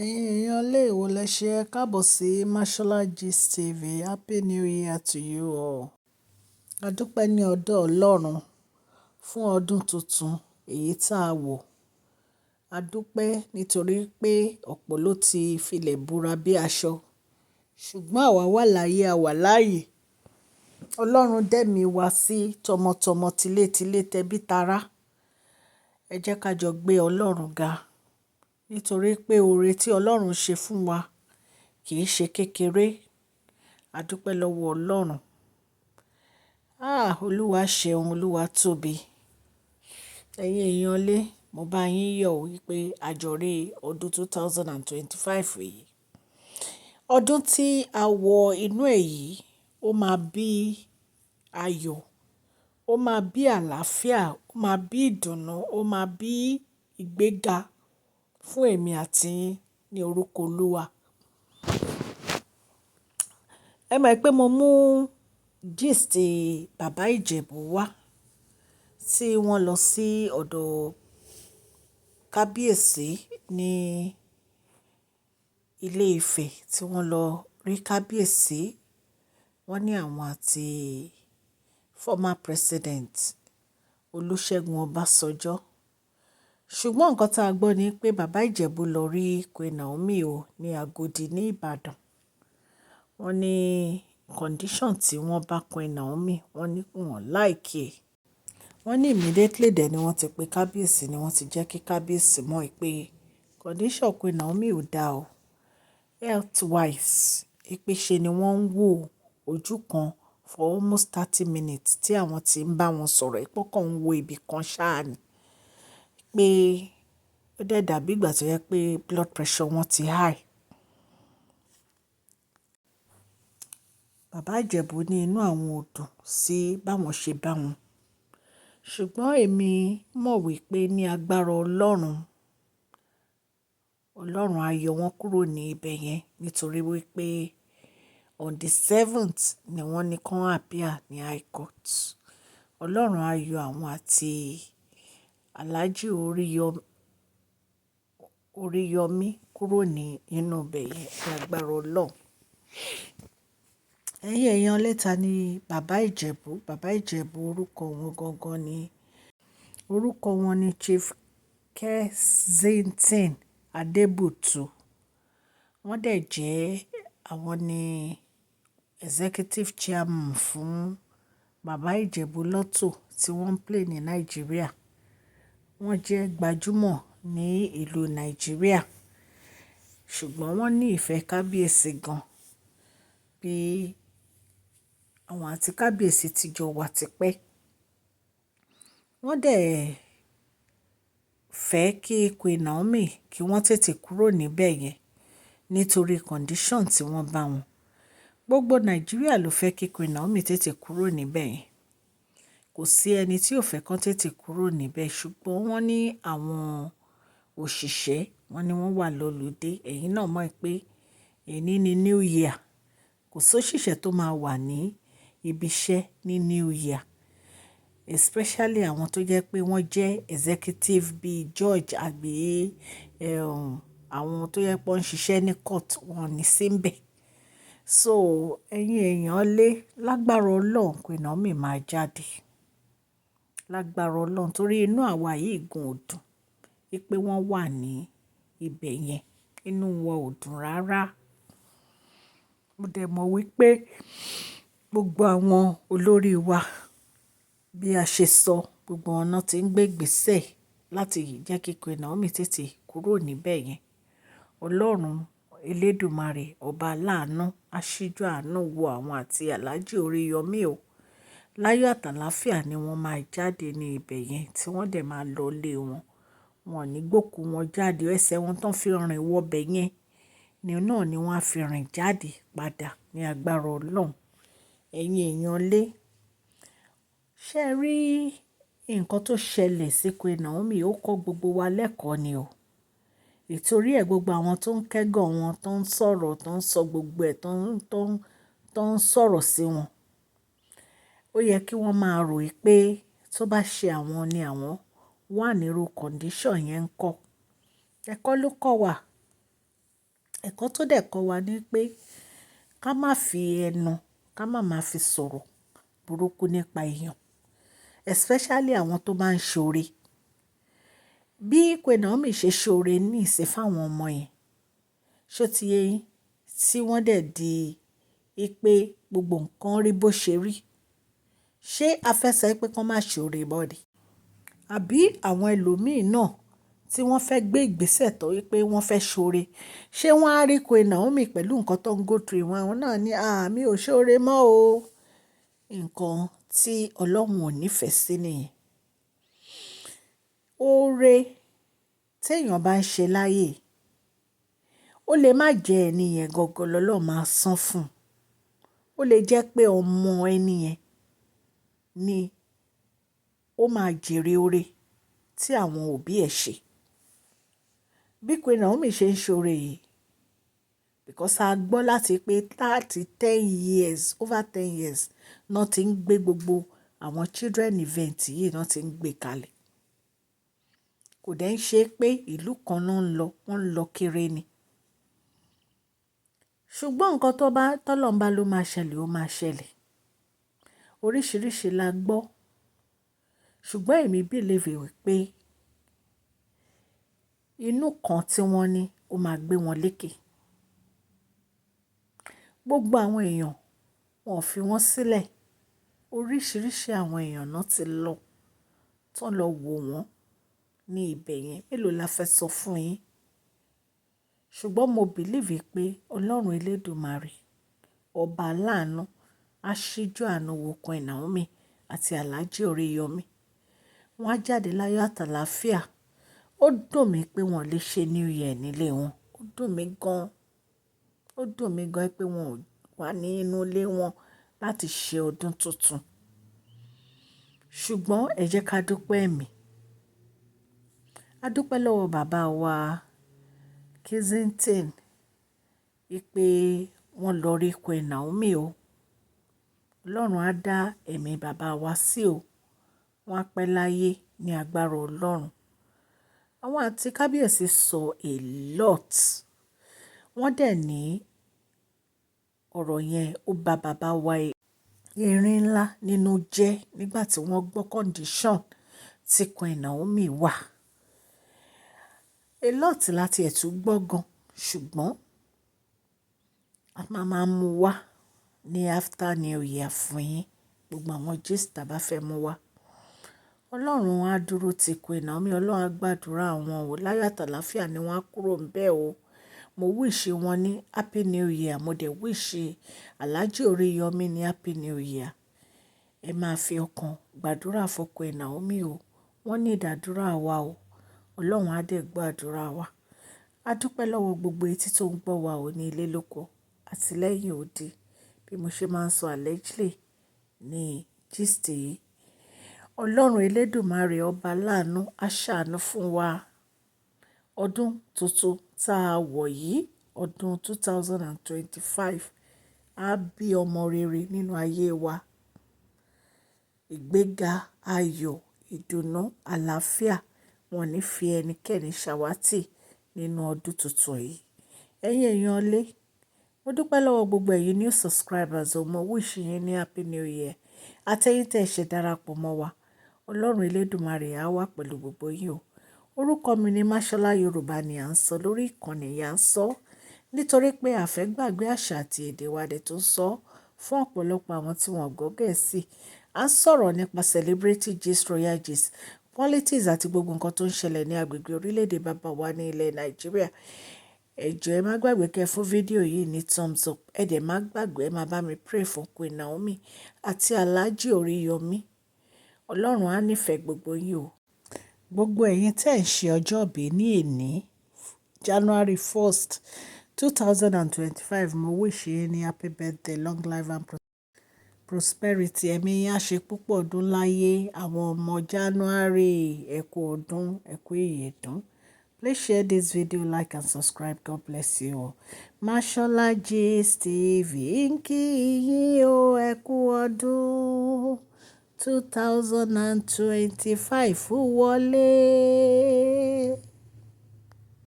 Ẹ̀yin èèyàn ilé èwo lẹ ṣe ẹ káàbọ̀ sí Mashola Gist TV. Happy New Year to you all. A dúpẹ́ ní ọ̀dọ̀ Ọlọ́run fún ọdún tuntun èyí tá a wọ̀. A dúpẹ́ nítorí pé ọ̀pọ̀ ló ti filẹ̀ bora bí aṣọ. Ṣùgbọ́n àwa wà láyé a wà láàyè. Ọlọ́run dẹ́mi wá sí tọmọtọmọ tilétilé tẹbí tará. Ẹ jẹ́ ká jọ gbé Ọlọ́run ga. Nítorí pé oore tí Ọlọ́run ṣe fún wa kì í ṣe kékeré. A dúpẹ́ lọ́wọ́ Ọlọ́run. Olúwa ṣeun, Olúwa tóbi. Ẹ̀yin èèyàn ilé, mo bá yín yọ̀ wípé àjọ̀rí ọdún 2025 yìí. Ọdún tí a wọ inú ẹ̀ yìí, ó máa bí ayọ̀, ó máa bí àlàáfíà, ó máa bí ìdùnnú, ó máa bí ìgbéga fún èmi àti yín ní orúkọ Olúwa. Ẹ mọ̀ pé mo mú gist bàbá Ìjẹ̀bú wá tí wọ́n lọ sí ọ̀dọ̀ kábíyèsí ní ilé Ifẹ̀ tí wọ́n lọ rí kábíyèsí. Wọ́n ní àwọn àti former president Olúṣẹ́gun Ọbásanjọ́. Ṣùgbọ́n nǹkan tá a gbọ́ ni pé bàbá Ìjẹ̀bú lọ rí Queen Naomi ní Agodi ní Ìbàdàn. Wọ́n ní condition tí wọ́n bá Queen Naomi, wọ́n ní wọ́n like ẹ̀. Wọ́n ní immediately dẹ̀ ni wọ́n ti pe kábíyèsí ni wọ́n ti jẹ́ kí kábíyèsí mọ̀ pé condition Queen Naomi ò dáa o. Health wise, pé ṣe ni wọ́n ń wò ojú kan for almost 30 minutes tí àwọn tí ń bá wọn sọ̀rọ̀ ìpọ́kàn ń wo ibì kan ṣáà ni. Pé ó dẹ̀ dàbí ìgbà tó yẹ pé blood pressure wọn ti high. Bàbá Ìjẹ̀bú ní inú àwọn ò dùn sí báwọn ṣe bá wọn. Ṣùgbọ́n èmi mọ̀ wípé ní agbára Ọlọ́run, Ọlọ́run á yọ wọ́n kúrò ní ibẹ̀ yẹn nítorí wípé on the 7th ni wọ́n ní kán appear ní High Court. Ọlọ́run á yọ àwọn àti Alhaji Oríyọmí kúrò ní inú ibẹ̀ yẹn ní agbára Ọlọ́run. Ẹ̀yin èèyàn lẹ́ta ni bàbá Ìjẹ̀bú. Bàbá Ìjẹ̀bú orúkọ wọn gangan ni Chief Kensington Adébùtù. Wọ́n dẹ̀ jẹ́ àwọn ni executive chairman fún bàbá Ìjẹ̀bú lọ́tò tí wọ́n ń play ní Nàìjíríà. Wọ́n jẹ́ gbajúmọ̀ ní ìlú Nàìjíríà. Ṣùgbọ́n wọ́n ní ìfẹ́ kábíyèsí gan. Bí àwọn àti kábíyèsí ti jọ wà tipẹ́. Wọ́n dẹ̀ fẹ́ kí Queen Naomi kí wọ́n tètè kúrò níbẹ̀ yẹn nítorí condition tí wọ́n bá wọn. Gbogbo Nàìjíríà ló fẹ́ kí Queen Naomi tètè kúrò níbẹ̀ yẹn. Kò sí ẹni tí ò fẹ́ kán tètè kúrò níbẹ̀, ṣùgbọ́n wọ́n ní àwọn òṣìṣẹ́, wọ́n ní wọ́n wà lọ́ludé. Ẹ̀yin náà mọ̀ pé èní ni New Year. Kò sí òṣìṣẹ́ tó máa wà ní ibi iṣẹ́ ní New Year. Especially àwọn tó jẹ́ pé wọ́n jẹ́ executive bíi George àbí àwọn tó jẹ́ pé wọ́n ń ṣiṣẹ́ ní court, wọn ní síbẹ̀. So ẹ̀yin èèyàn lé lágbára Ọlọ́run Queen Naomi máa jáde. Lágbára Ọlọ́run torí inú àwa yìí gan ò dùn wípé wọ́n wà ní ibẹ̀ yẹn. Inú wọn ò dùn rárá. Mo dẹ̀ mọ̀ wípé gbogbo àwọn olórí wa bí a ṣe sọ, gbogbo ọ̀nà tí ń gbé ìgbésẹ̀ láti jẹ́ kí Queen Naomi tètè kúrò níbẹ̀ yẹn. Ọlọ́run Elédùmarè ọba aláàánú á ṣíjú àánú wo àwọn àti Alhaji Oríyọmí o. Láyọ̀ àtàlàáfíà ni wọ́n máa jáde ní ibẹ̀ yẹn tí wọ́n dẹ̀ máa lọ ilé wọn. Wọn ò ní gbókù wọn jáde. Ẹsẹ̀ wọn tán fi rìn wọbẹ̀ yẹn ni náà ni wọ́n á fi rìn jáde padà ní agbára Ọlọ́run. Ẹ̀yin èèyàn lé. Ṣé ẹ rí nǹkan tó ṣẹlẹ̀ sí Queen Naomi? Ó kọ́ gbogbo wa lẹ́kọ̀ọ́ ni o. Ìtorí ẹ̀ gbogbo àwọn tó ń kẹ́gàn wọn, tó ń sọ̀rọ̀, tó ń sọ gbogbo ẹ̀, tó ń sọ̀rọ̀ sí wọn. Ó yẹ kí wọ́n máa rò pé tó bá ṣe àwọn ni àwọn wà nírú condition yẹn ń kọ́. Ẹ̀kọ́ ló kọ́ wa. ẹ̀kọ́ tó dẹ̀ kọ́ wa ni pé ká má fi ẹnu ká má máa fi sọ̀rọ̀ burúkú nípa èèyàn, especially àwọn tó bá ń ṣoore. Bí Queen Naomi ṣe ṣoore ní ìsìn fáwọn ọmọ yẹn, ṣó ti yé yín, tí wọ́n dẹ̀ di pé gbogbo nǹkan rí bó ṣe rí. Ṣé a fẹ́ sọ pé kán má ṣoore mọ́ ni? Àbí àwọn ẹlòmíì náà tí wọ́n fẹ́ gbé ìgbésẹ̀ tó wípé wọ́n fẹ́ ṣoore, ṣé wọ́n á rí Queen Naomi pẹ̀lú nǹkan tó ń go through wọn, àwọn náà ní mi ò ṣoore mọ́ o. Nǹkan tí Ọlọ́run ò nífẹ̀ẹ́ sí nìyẹn. Oore téèyàn bá ń ṣe láyé, ó lè má jẹ́ ẹni yẹn gangan lọ́lọ́run máa san fún. Ó lè jẹ́ pé ọmọ ẹni yẹn ni ó máa jèrè oore tí àwọn òbí ẹ̀ ṣe. Bí Queen Naomi ṣe ń ṣoore yìí, because a gbọ́ láti pé láti 10 years, over 10 years náà ti ń gbé gbogbo àwọn children event yìí náà ti ń gbé kalẹ̀. Kò dẹ̀ ń ṣe pé ìlú kan náà ń lọ, wọ́n ń lọ kiri ni. Ṣùgbọ́n nǹkan tọ́lọ́run bá ló máa ṣẹlẹ̀, ó máa ṣẹlẹ̀. Oríṣiríṣi la gbọ́. Ṣùgbọ́n èmi believe wípé inú kan tí wọ́n ní ó máa gbé wọn lékè. Gbogbo àwọn èèyàn wọn ò fi wọ́n sílẹ̀. Oríṣiríṣi àwọn èèyàn náà ti lọ, tán lọ wò wọ́n ní ibẹ̀ yẹn. Mélòó la fẹ́ sọ fún yín? Ṣùgbọ́n mo believe pé Ọlọ́run Elédùmarè, ọba aláàánú, á ṣíjú àánú wo Queen Naomi àti Alhaji Oríyọmí. Wọ́n á jáde láyọ̀ àtàlàáfíà. Ó dùn mí pé wọ́n lè ṣe New Year nílé wọn. Ó dùn mí gan. Ó dùn mí gan pé wọn ò wà ní inú ilé wọn láti ṣe ọdún tuntun. Ṣùgbọ́n ẹ jẹ́ ká dúpẹ́ ẹ̀mí. A dúpẹ́ lọ́wọ́ bàbá wa Kensington wípé wọ́n lọ rí Queen Naomi o. Ọlọ́run á dá ẹ̀mí bàbá wa sí o. Wọ́n á pẹ́ láyé ní agbára Ọlọ́run. Àwọn àti kábíyèsí sọ a lot. Wọ́n dẹ̀ ní ọ̀rọ̀ yẹn ó bá bàbá wa erin ńlá nínú jẹ́ nígbà tí wọ́n gbọ́ condition tí Queen Naomi wà. A lot láti ẹ̀tún gbọ́ gan, ṣùgbọ́n a máa mú wá ní after New Year fún yín. Gbogbo àwọn gist tá bá fẹ́ mú wá. Ọlọ́run á dúró ti Queen Naomi, Ọlọ́run á gbàdúrà wọn o. Láyọ̀ àtàlàáfíà ni wọ́n á kúrò ńbẹ̀ o. Mo wish wọn ní happy new year. Mo dẹ̀ wish Alhaji Oríyọmí ní happy new year. Ẹ máa fi ọkàn gbàdúrà fún Queen Naomi o. Wọ́n ní ìdádúrà wa o. Ọlọ́run á dẹ̀ gbàdúrà wa. A dúpẹ́ lọ́wọ́ gbogbo etí tó ń gbọ́ wa ò ní ilé lóko àti lẹ́yìn odi. Bí mo ṣe máa ń sọ allegedly ní gist yìí. Ọlọ́run Elédùmarè ọba láàánú á ṣàánú fún wa. Ọdún tuntun tá a wọ̀ yìí, ọdún 2025, á bí ọmọ rere nínú ayé wa. Ìgbéga, ayọ̀, ìdùnnú, àlàáfíà wọn ní fi ẹnikẹ́ni ṣàwátì nínú ọdún tuntun yìí. Ẹ̀yin èèyàn lé, mo dúpẹ́ lọ́wọ́ gbogbo ẹ̀yin new subscribers o. Mo wish yín ní happy new year. Àtẹ̀yin tẹ́ ṣe darapọ̀ mọ́ wa. Ọlọ́run Elédùmarè á wà pẹ̀lú gbogbo yín o. Orúkọ mi ni Mashola Yorùbá ni à ń sọ lórí ìkànnì yà ń sọ nítorí pé a fẹ́ gbàgbé àṣà àti èdè wa dẹ̀ tó sọ fún ọ̀pọ̀lọpọ̀ àwọn tí wọ́n gbọ́ Gẹ̀ẹ́sì. À ń sọ̀rọ̀ nípa celebrity gist, royal gist, politics àti gbogbo nǹkan tó ń ṣẹlẹ̀ ní agbègbè orílẹ̀-èdè bàbá wa ní ilẹ̀ Nàìjíríà. Ẹ jọ̀ọ́ ẹ má gbàgbé kẹ́ fún fídíò yìí ní thumbs up. Ẹ dẹ̀ má gbàgbé ẹ máa bá mi pray fún Queen Naomi àti Alhaji Oríyọmí. Ọlọ́run á nífẹ̀ẹ́ gbogbo yín o. Gbogbo ẹ̀yin tẹ́ ń ṣe ọjọ́ ìbí ní èní January 1st, 2025, mo wish yín ní happy birthday, long life and prosperity. Ẹ̀mí yín á ṣe púpọ̀ ọdún láyé. Àwọn ọmọ January, ẹ kú ọdún, ẹ kú ìyèdún. Please share this video, like and subscribe. God bless you all. Mashola Gist TV ń kí yín o, ẹ kú ọdún 2025 wọlé.